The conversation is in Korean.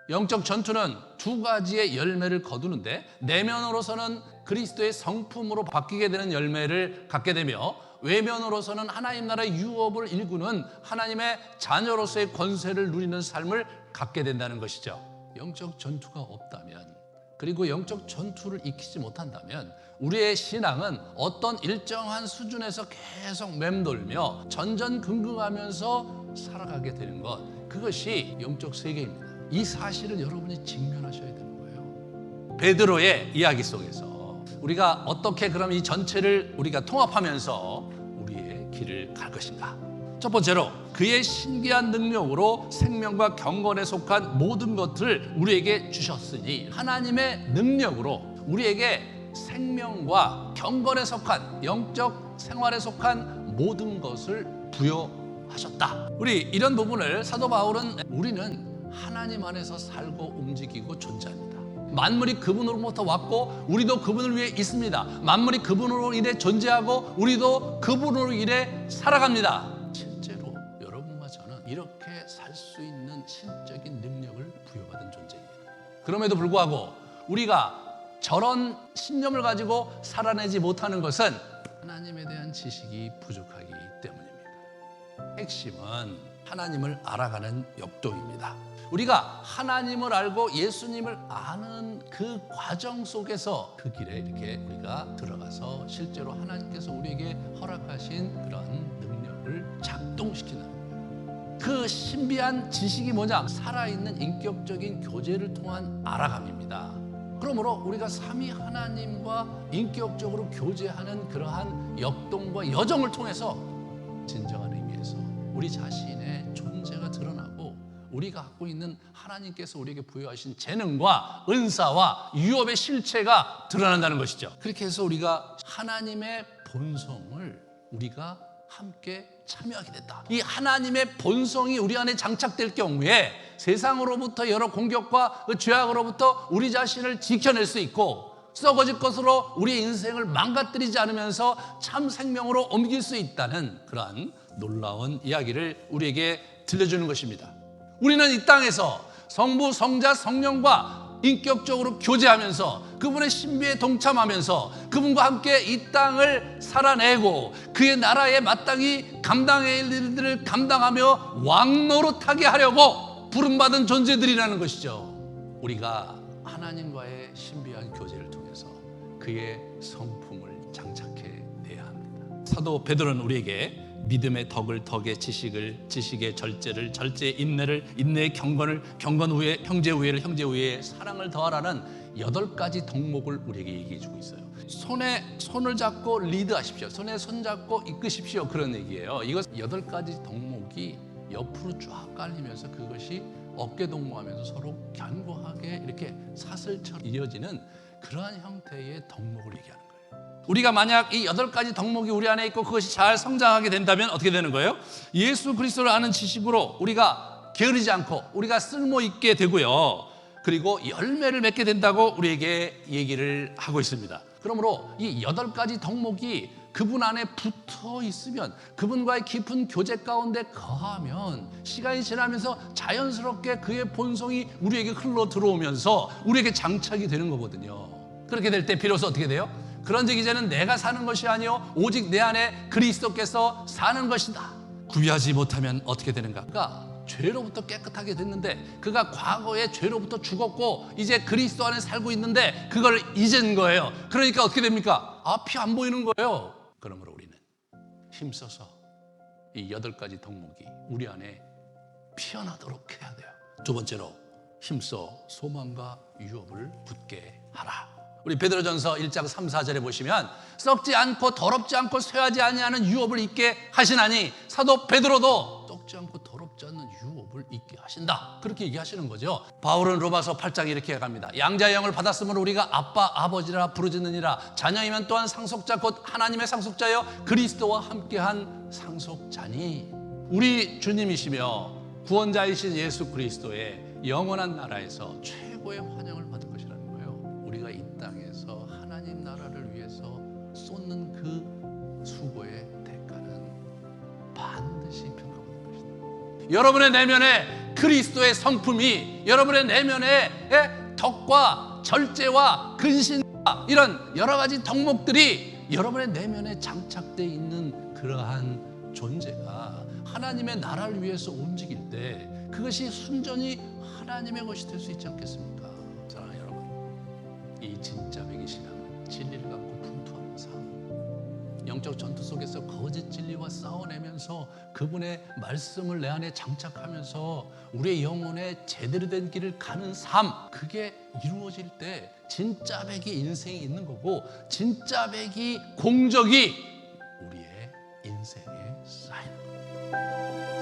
영적 전투는 두 가지의 열매를 거두는데 내면으로서는 그리스도의 성품으로 바뀌게 되는 열매를 갖게 되며 외면으로서는 하나님 나라의 유업을 일구는 하나님의 자녀로서의 권세를 누리는 삶을 갖게 된다는 것이죠. 영적 전투가 없다면, 그리고 영적 전투를 익히지 못한다면 우리의 신앙은 어떤 일정한 수준에서 계속 맴돌며 전전긍긍하면서 살아가게 되는 것, 그것이 영적 세계입니다. 이 사실을 여러분이 직면하셔야 되는 거예요. 베드로의 이야기 속에서 우리가 어떻게 그럼 이 전체를 우리가 통합하면서 우리의 길을 갈 것인가? 첫 번째로 그의 신기한 능력으로 생명과 경건에 속한 모든 것을 우리에게 주셨으니, 하나님의 능력으로 우리에게 생명과 경건에 속한 영적 생활에 속한 모든 것을 부여하셨다. 우리 이런 부분을 사도 바울은 우리는 하나님 안에서 살고 움직이고 존재합니다. 만물이 그분으로부터 왔고 우리도 그분을 위해 있습니다. 만물이 그분으로 인해 존재하고 우리도 그분으로 인해 살아갑니다. 실제로 여러분과 저는 이렇게 살 수 있는 신적인 능력을 부여받은 존재입니다. 그럼에도 불구하고 우리가 저런 신념을 가지고 살아내지 못하는 것은 하나님에 대한 지식이 부족하기 때문입니다. 핵심은 하나님을 알아가는 역동입니다. 우리가 하나님을 알고 예수님을 아는 그 과정 속에서 그 길에 이렇게 우리가 들어가서 실제로 하나님께서 우리에게 허락하신 그런 능력을 작동시키는 거예요. 그 신비한 지식이 뭐냐? 살아있는 인격적인 교제를 통한 알아감입니다. 그러므로 우리가 삼위 하나님과 인격적으로 교제하는 그러한 역동과 여정을 통해서 진정한 의미에서 우리 자신의 존재가 드러나고 우리가 갖고 있는 하나님께서 우리에게 부여하신 재능과 은사와 유업의 실체가 드러난다는 것이죠. 그렇게 해서 우리가 하나님의 본성을 우리가 함께 참여하게 된다. 이 하나님의 본성이 우리 안에 장착될 경우에 세상으로부터 여러 공격과 그 죄악으로부터 우리 자신을 지켜낼 수 있고 썩어질 것으로 우리의 인생을 망가뜨리지 않으면서 참 생명으로 옮길 수 있다는 그러한 놀라운 이야기를 우리에게 들려주는 것입니다. 우리는 이 땅에서 성부, 성자, 성령과 인격적으로 교제하면서 그분의 신비에 동참하면서 그분과 함께 이 땅을 살아내고 그의 나라에 마땅히 감당해야 할 일들을 감당하며 왕노릇하게 하려고 부름받은 존재들이라는 것이죠. 우리가 하나님과의 신비한 교제를 통해서 그의 성품을 장착해내야 합니다. 사도 베드로는 우리에게 믿음의 덕을 덕의 지식을, 지식의 절제를, 절제의 인내를, 인내의 경건을, 경건 후에 형제 우애를, 형제 우애에 사랑을 더하라는 8가지 덕목을 우리에게 얘기해 주고 있어요. 손에 손을 잡고 리드하십시오. 손에 손 잡고 이끄십시오. 그런 얘기예요. 이것 8가지 덕목이 옆으로 쫙 깔리면서 그것이 어깨 동무하면서 서로 견고하게 이렇게 사슬처럼 이어지는 그러한 형태의 덕목을 얘기하는 거예요. 우리가 만약 이 8가지 덕목이 우리 안에 있고 그것이 잘 성장하게 된다면 어떻게 되는 거예요? 예수 그리스도를 아는 지식으로 우리가 게으르지 않고 우리가 쓸모 있게 되고요. 그리고 열매를 맺게 된다고 우리에게 얘기를 하고 있습니다. 그러므로 이 8가지 덕목이 그분 안에 붙어 있으면, 그분과의 깊은 교제 가운데 거하면 시간이 지나면서 자연스럽게 그의 본성이 우리에게 흘러 들어오면서 우리에게 장착이 되는 거거든요. 그렇게 될 때 비로소 어떻게 돼요? 그런즉 이제는 내가 사는 것이 아니요 오직 내 안에 그리스도께서 사는 것이다. 구비하지 못하면 어떻게 되는가? 그가 죄로부터 깨끗하게 됐는데 그가 과거에 죄로부터 죽었고 이제 그리스도 안에 살고 있는데 그걸 잊은 거예요. 그러니까 어떻게 됩니까? 앞이 안 보이는 거예요. 그러므로 우리는 힘써서 이 8가지 덕목이 우리 안에 피어나도록 해야 돼요. 두 번째로 힘써 소망과 유업을 붙게 하라. 우리 베드로전서 1장 3, 4절에 보시면 썩지 않고 더럽지 않고 쇠하지 아니하는 유업을 잊게 하시나니 사도 베드로도 썩지 않고 더럽지 않는 유업을 잊게 하신다. 그렇게 얘기하시는 거죠. 바울은 로마서 8장에 이렇게 갑니다. 양자의 영을 받았으므로 우리가 아빠 아버지라 부르짖느니라. 자녀이면 또한 상속자 곧 하나님의 상속자여 그리스도와 함께한 상속자니. 우리 주님이시며 구원자이신 예수 그리스도의 영원한 나라에서 최고의 환영을 받을 것이라는 거예요. 우리가 이 땅에서 하나님 나라를 위해서 쏟는 그 수고의 대가는 반드시 평가받을 것이다. 여러분의 내면에 그리스도의 성품이 여러분의 내면에 덕과 절제와 근신과 이런 여러 가지 덕목들이 여러분의 내면에 장착되어 있는 그러한 존재가 하나님의 나라를 위해서 움직일 때 그것이 순전히 하나님의 것이 될 수 있지 않겠습니까? 사랑하는 여러분, 이 진짜 백의 신앙은 진리를 갖고 분투하는 삶, 영적 전투 속에서 거짓 진리와 싸워내면서 그분의 말씀을 내 안에 장착하면서 우리의 영혼에 제대로 된 길을 가는 삶, 그게 이루어질 때 진짜 백의 인생이 있는 거고 진짜 백의 공적이 우리의 인생에 쌓이는 겁니다.